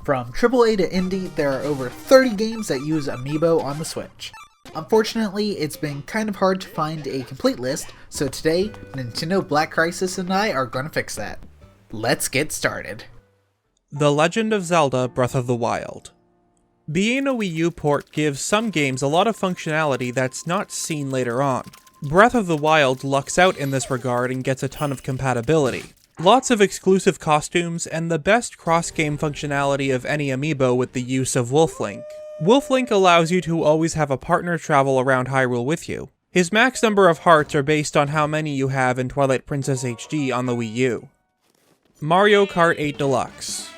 From AAA to indie, there are over 30 games that use amiibo on the Switch. Unfortunately, it's been kind of hard to find a complete list, so today, NintendoBlackCrisis and I are going to fix that. Let's get started. The Legend of Zelda Breath of the Wild. Being a Wii U port gives some games a lot of functionality that's not seen later on. Breath of the Wild lucks out in this regard and gets a ton of compatibility. Lots of exclusive costumes, and the best cross-game functionality of any amiibo with the use of Wolf Link. Wolf Link allows you to always have a partner travel around Hyrule with you. His max number of hearts are based on how many you have in Twilight Princess HD on the Wii U. Mario Kart 8 Deluxe.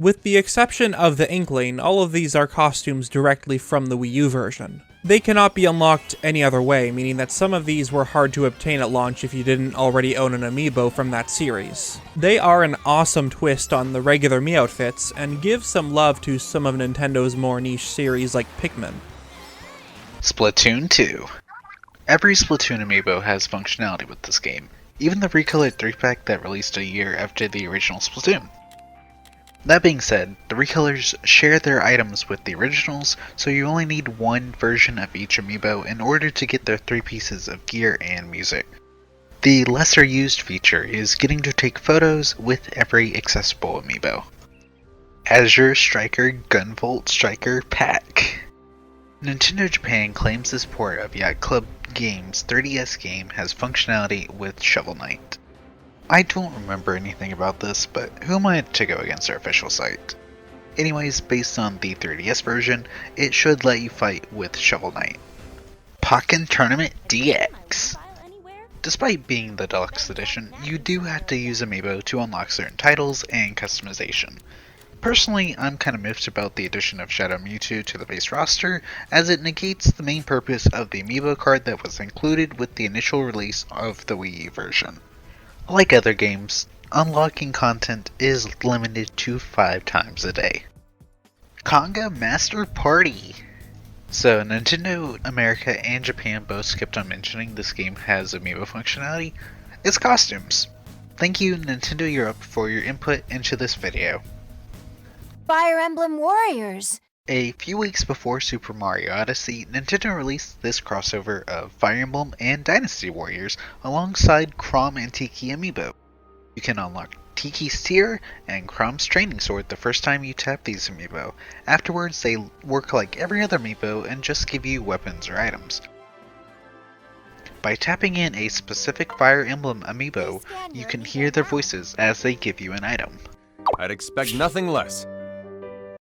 With the exception of the Inkling, all of these are costumes directly from the Wii U version. They cannot be unlocked any other way, meaning that some of these were hard to obtain at launch if you didn't already own an amiibo from that series. They are an awesome twist on the regular Mii outfits, and give some love to some of Nintendo's more niche series like Pikmin. Splatoon 2. Every Splatoon amiibo has functionality with this game, even the recolored 3-pack that released a year after the original Splatoon. That being said, the recolors share their items with the originals, so you only need one version of each amiibo in order to get their 3 pieces of gear and music. The lesser used feature is getting to take photos with every accessible amiibo. Azure Striker Gunvolt Striker Pack. Nintendo Japan claims this port of Yacht Club Games' 3DS game has functionality with Shovel Knight. I don't remember anything about this, but who am I to go against their official site? Anyways, based on the 3DS version, it should let you fight with Shovel Knight. Pokken Tournament DX. Despite being the deluxe edition, you do have to use amiibo to unlock certain titles and customization. Personally, I'm kinda miffed about the addition of Shadow Mewtwo to the base roster, as it negates the main purpose of the amiibo card that was included with the initial release of the Wii U version. Like other games, unlocking content is limited to 5 times a day. Conga Master Party! So Nintendo America and Japan both skipped on mentioning this game has amiibo functionality. It's costumes. Thank you Nintendo Europe for your input into this video. Fire Emblem Warriors! A few weeks before Super Mario Odyssey, Nintendo released this crossover of Fire Emblem and Dynasty Warriors alongside Chrom and Tiki amiibo. You can unlock Tiki's Tear and Chrom's Training Sword the first time you tap these amiibo. Afterwards, they work like every other amiibo and just give you weapons or items. By tapping in a specific Fire Emblem amiibo, you can hear their voices as they give you an item. I'd expect nothing less.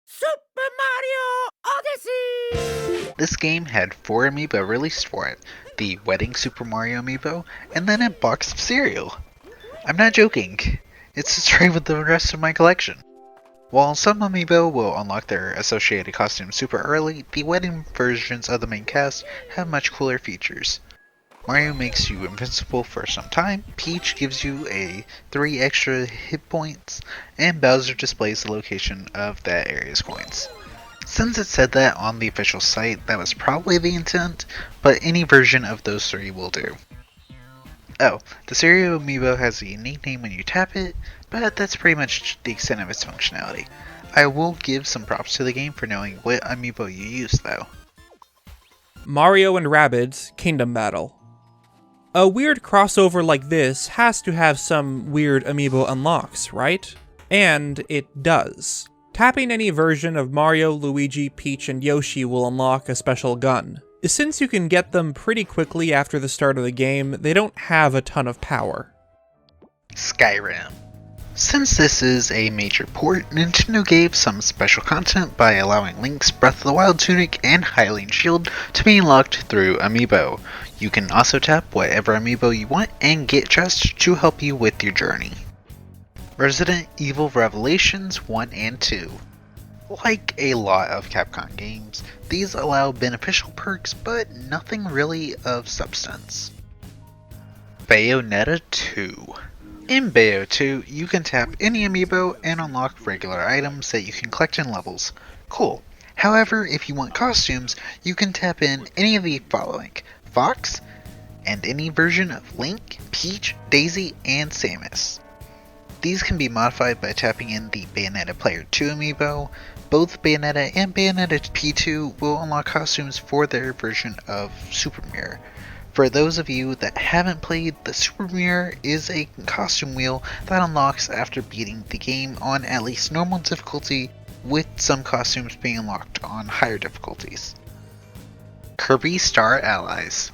Super Mario Odyssey! This game had 4 amiibo released for it, the Wedding Super Mario amiibo, and then a box of cereal. I'm not joking, it's straight with the rest of my collection. While some amiibo will unlock their associated costumes super early, the wedding versions of the main cast have much cooler features. Mario makes you invincible for some time, Peach gives you 3 extra hit points, and Bowser displays the location of that area's coins. Since it said that on the official site, that was probably the intent, but any version of those 3 will do. Oh, the Cereal amiibo has a unique name when you tap it, but that's pretty much the extent of its functionality. I will give some props to the game for knowing what amiibo you use though. Mario and Rabbids Kingdom Battle. A weird crossover like this has to have some weird amiibo unlocks, right? And it does. Tapping any version of Mario, Luigi, Peach, and Yoshi will unlock a special gun. Since you can get them pretty quickly after the start of the game, they don't have a ton of power. Skyrim. Since this is a major port, Nintendo gave some special content by allowing Link's Breath of the Wild tunic and Hylian shield to be unlocked through amiibo. You can also tap whatever amiibo you want and get dressed to help you with your journey. Resident Evil Revelations 1 and 2. Like a lot of Capcom games, these allow beneficial perks but nothing really of substance. Bayonetta 2. In Bayo 2, you can tap any amiibo and unlock regular items that you can collect in levels. Cool. However, if you want costumes, you can tap in any of the following: Fox, and any version of Link, Peach, Daisy, and Samus. These can be modified by tapping in the Bayonetta Player 2 amiibo. Both Bayonetta and Bayonetta P2 will unlock costumes for their version of Super Mirror. For those of you that haven't played, the Super Mirror is a costume wheel that unlocks after beating the game on at least normal difficulty, with some costumes being unlocked on higher difficulties. Kirby Star Allies.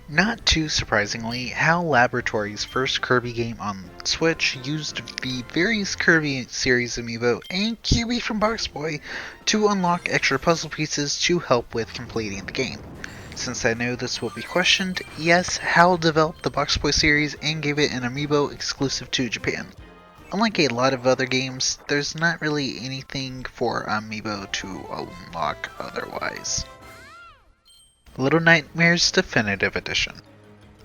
Not too surprisingly, HAL Laboratories' first Kirby game on Switch used the various Kirby series amiibo and Kirby from Box Boy to unlock extra puzzle pieces to help with completing the game. Since I know this will be questioned, yes, HAL developed the Box Boy series and gave it an amiibo exclusive to Japan. Unlike a lot of other games, there's not really anything for amiibo to unlock otherwise. Little Nightmares Definitive Edition.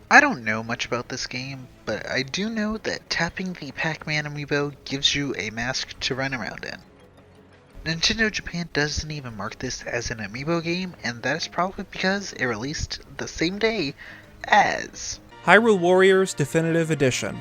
I don't know much about this game, but I do know that tapping the Pac-Man amiibo gives you a mask to run around in. Nintendo Japan doesn't even mark this as an amiibo game, and that is probably because it released the same day as Hyrule Warriors Definitive Edition.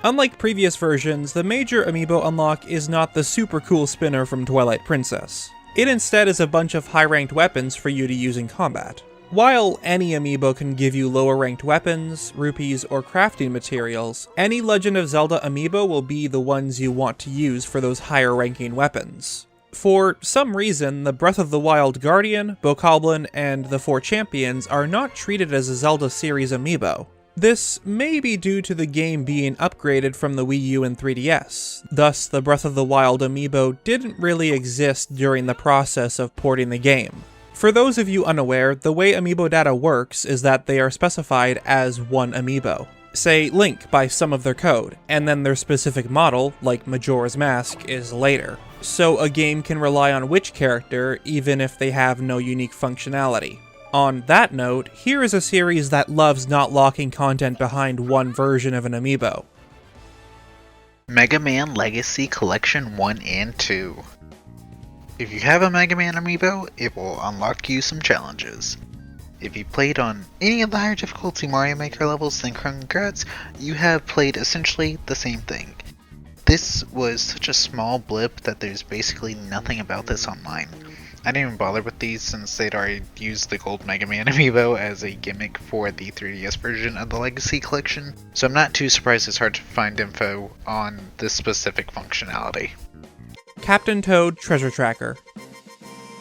Unlike previous versions, the major amiibo unlock is not the super cool spinner from Twilight Princess. It instead is a bunch of high-ranked weapons for you to use in combat. While any amiibo can give you lower-ranked weapons, rupees, or crafting materials, any Legend of Zelda amiibo will be the ones you want to use for those higher-ranking weapons. For some reason, the Breath of the Wild Guardian, Bokoblin, and the 4 Champions are not treated as a Zelda series amiibo. This may be due to the game being upgraded from the Wii U and 3DS, thus the Breath of the Wild amiibo didn't really exist during the process of porting the game. For those of you unaware, the way amiibo data works is that they are specified as one amiibo. Say Link by some of their code, and then their specific model, like Majora's Mask, is later. So a game can rely on which character, even if they have no unique functionality. On that note, here is a series that loves not locking content behind one version of an amiibo. Mega Man Legacy Collection 1 and 2. If you have a Mega Man amiibo, it will unlock you some challenges. If you played on any of the higher difficulty Mario Maker levels, then congrats, you have played essentially the same thing. This was such a small blip that there's basically nothing about this online. I didn't even bother with these since they'd already used the gold Mega Man amiibo as a gimmick for the 3DS version of the Legacy Collection, so I'm not too surprised it's hard to find info on this specific functionality. Captain Toad Treasure Tracker.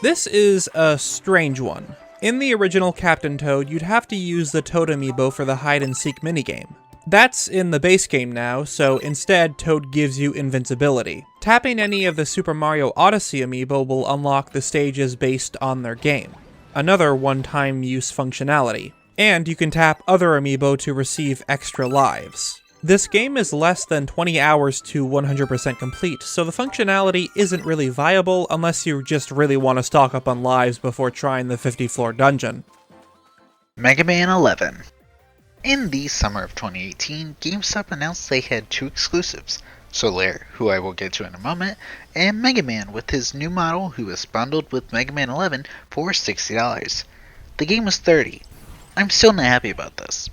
This is a strange one. In the original Captain Toad, you'd have to use the Toad amiibo for the hide-and-seek minigame. That's in the base game now, so instead Toad gives you invincibility. Tapping any of the Super Mario Odyssey amiibo will unlock the stages based on their game. Another one-time use functionality. And you can tap other amiibo to receive extra lives. This game is less than 20 hours to 100% complete, so the functionality isn't really viable unless you just really want to stock up on lives before trying the 50-floor dungeon. Mega Man 11. In the summer of 2018, GameStop announced they had 2 exclusives, Solaire, who I will get to in a moment, and Mega Man with his new model who was bundled with Mega Man 11 for $60. The game was $30. I'm still not happy about this.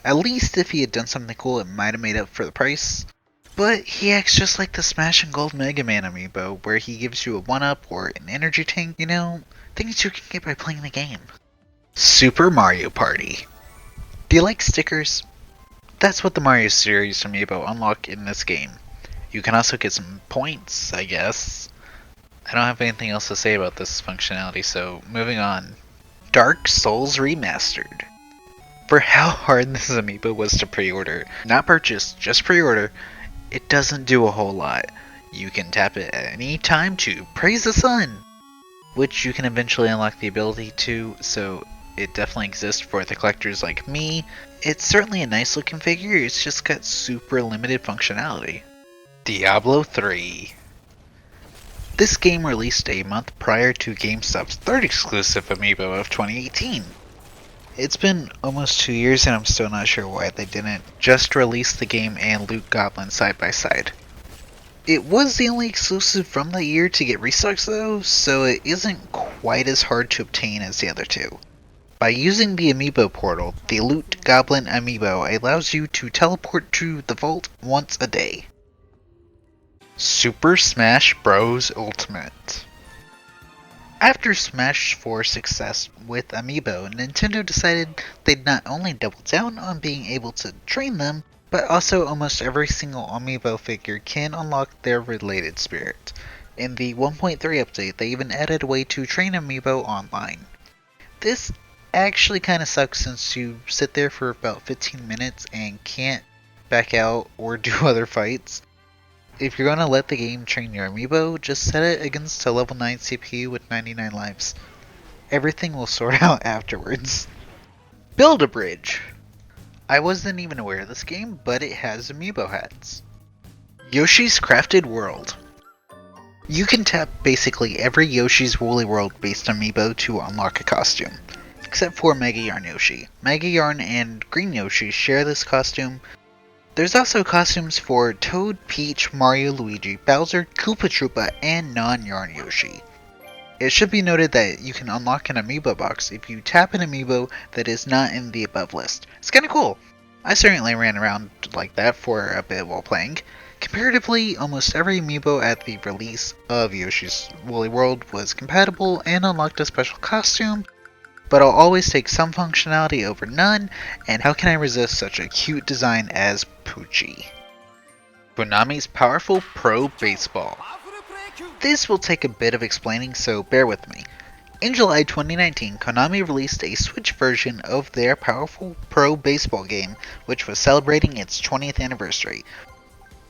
At least if he had done something cool, it might have made up for the price. But he acts just like the Smash and Gold Mega Man amiibo, where he gives you a 1-up or an energy tank, things you can get by playing the game. Super Mario Party. Do you like stickers? That's what the Mario series amiibo unlock in this game. You can also get some points, I guess. I don't have anything else to say about this functionality, so moving on. Dark Souls Remastered. For how hard this amiibo was to pre-order, not purchase, just pre-order, it doesn't do a whole lot. You can tap it at any time to praise the sun, which you can eventually unlock the ability to, so it definitely exists for the collectors like me. It's certainly a nice looking figure, it's just got super limited functionality. Diablo 3. This game released a month prior to GameStop's third exclusive amiibo of 2018. It's been almost 2 years and I'm still not sure why they didn't just release the game and Loot Goblin side by side. It was the only exclusive from that year to get restocks though, so it isn't quite as hard to obtain as the other two. By using the amiibo portal, the Loot Goblin amiibo allows you to teleport to the vault once a day. Super Smash Bros. Ultimate. After Smash 4's success with amiibo, Nintendo decided they'd not only double down on being able to train them, but also almost every single amiibo figure can unlock their related spirit. In the 1.3 update, they even added a way to train amiibo online. This actually kinda sucks since you sit there for about 15 minutes and can't back out or do other fights. If you're gonna let the game train your amiibo, just set it against a level 9 CPU with 99 lives. Everything will sort out afterwards. Build-A-Bridge. I wasn't even aware of this game, but it has amiibo hats. Yoshi's Crafted World. You can tap basically every Yoshi's Woolly World based amiibo to unlock a costume, except for Mega Yarn Yoshi. Mega Yarn and Green Yoshi share this costume. There's also costumes for Toad, Peach, Mario, Luigi, Bowser, Koopa Troopa, and non-Yarn Yoshi. It should be noted that you can unlock an amiibo box if you tap an amiibo that is not in the above list. It's kinda cool. I certainly ran around like that for a bit while playing. Comparatively, almost every amiibo at the release of Yoshi's Woolly World was compatible and unlocked a special costume, but I'll always take some functionality over none, and how can I resist such a cute design as Poochie? Konami's Powerful Pro Baseball. This will take a bit of explaining, so bear with me. In July 2019, Konami released a Switch version of their Powerful Pro Baseball game, which was celebrating its 20th anniversary.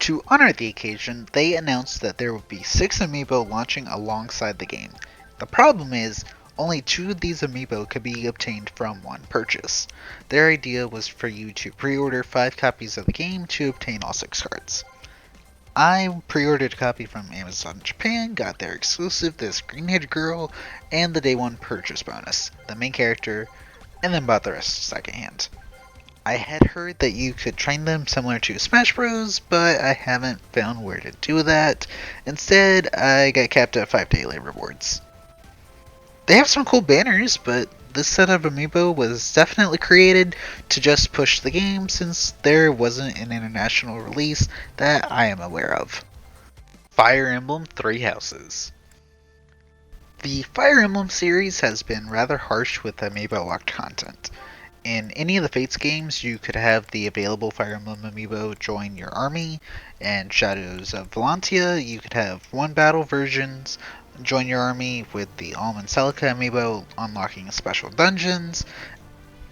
To honor the occasion, they announced that there would be 6 amiibo launching alongside the game. The problem is, only 2 of these amiibo could be obtained from one purchase. Their idea was for you to pre-order 5 copies of the game to obtain all 6 cards. I pre-ordered a copy from Amazon Japan, got their exclusive, this green-haired girl, and the day 1 purchase bonus, the main character, and then bought the rest secondhand. I had heard that you could train them similar to Smash Bros, but I haven't found where to do that. Instead, I got capped at 5 daily rewards. They have some cool banners, but this set of amiibo was definitely created to just push the game since there wasn't an international release that I am aware of. Fire Emblem Three Houses. The Fire Emblem series has been rather harsh with amiibo locked content. In any of the Fates games, you could have the available Fire Emblem amiibo join your army, and Shadows of Valentia, you could have one battle versions join your army with the Almond Celica amiibo unlocking special dungeons.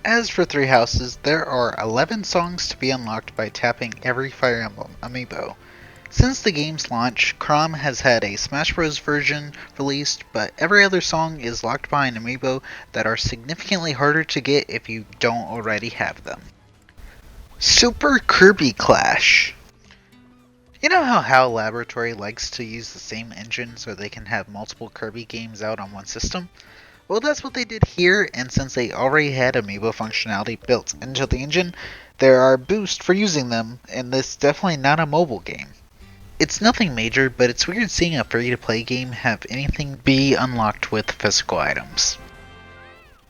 As for Three Houses, there are 11 songs to be unlocked by tapping every Fire Emblem amiibo. Since the game's launch, Chrom has had a Smash Bros version released, but every other song is locked behind amiibo that are significantly harder to get if you don't already have them. Super Kirby Clash. You know how HAL Laboratory likes to use the same engine so they can have multiple Kirby games out on one system? Well, that's what they did here, and since they already had amiibo functionality built into the engine, there are boosts for using them, and this is definitely not a mobile game. It's nothing major, but it's weird seeing a free-to-play game have anything be unlocked with physical items.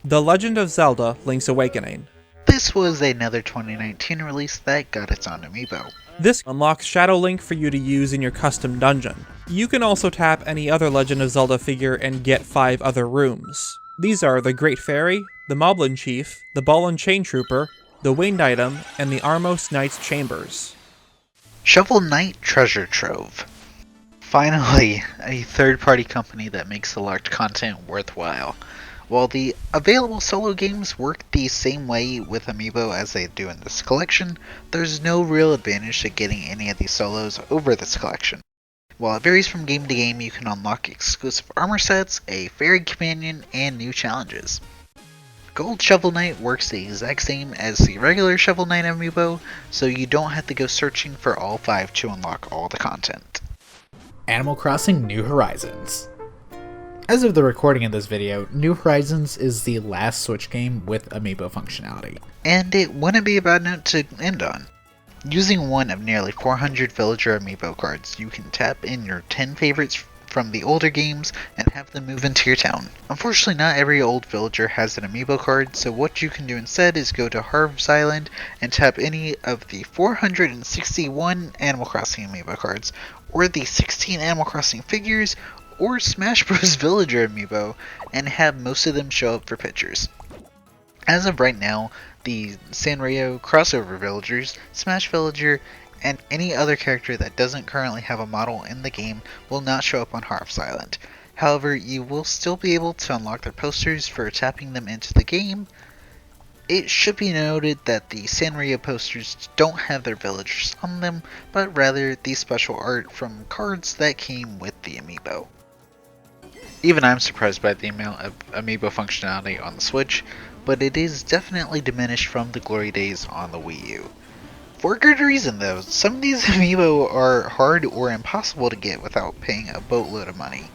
The Legend of Zelda: Link's Awakening. This was another 2019 release that got its own amiibo. This unlocks Shadow Link for you to use in your custom dungeon. You can also tap any other Legend of Zelda figure and get 5 other rooms. These are the Great Fairy, the Moblin Chief, the Ball and Chain Trooper, the Winged Item, and the Armos Knight's Chambers. Shovel Knight Treasure Trove. Finally, a third-party company that makes the locked content worthwhile. While the available solo games work the same way with amiibo as they do in this collection, there's no real advantage to getting any of these solos over this collection. While it varies from game to game, you can unlock exclusive armor sets, a fairy companion, and new challenges. Gold Shovel Knight works the exact same as the regular Shovel Knight amiibo, so you don't have to go searching for all 5 to unlock all the content. Animal Crossing New Horizons. As of the recording of this video, New Horizons is the last Switch game with amiibo functionality. And it wouldn't be a bad note to end on. Using one of nearly 400 villager amiibo cards, you can tap in your 10 favorites from the older games and have them move into your town. Unfortunately, not every old villager has an amiibo card, so what you can do instead is go to Harv's Island and tap any of the 461 Animal Crossing amiibo cards, or the 16 Animal Crossing figures, or Smash Bros. Villager amiibo, and have most of them show up for pictures. As of right now, the Sanrio crossover villagers, Smash Villager, and any other character that doesn't currently have a model in the game will not show up on Harv's Island. However, you will still be able to unlock their posters for tapping them into the game. It should be noted that the Sanrio posters don't have their villagers on them, but rather the special art from cards that came with the amiibo. Even I'm surprised by the amount of amiibo functionality on the Switch, but it is definitely diminished from the glory days on the Wii U. For good reason though, some of these amiibo are hard or impossible to get without paying a boatload of money.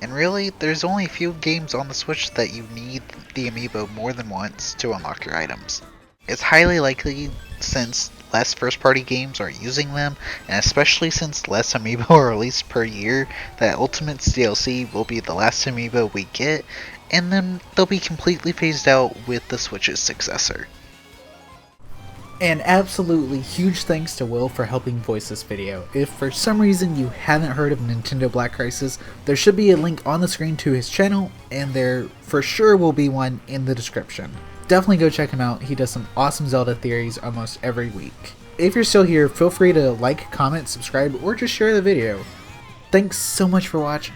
And really, there's only a few games on the Switch that you need the amiibo more than once to unlock your items. It's highly likely, since less first-party games are using them, and especially since less amiibo are released per year, that Ultimate's DLC will be the last amiibo we get, and then they'll be completely phased out with the Switch's successor. And absolutely huge thanks to Will for helping voice this video. If for some reason you haven't heard of Nintendo Black Crisis, there should be a link on the screen to his channel, and there for sure will be one in the description. Definitely go check him out, he does some awesome Zelda theories almost every week. If you're still here, feel free to like, comment, subscribe, or just share the video. Thanks so much for watching.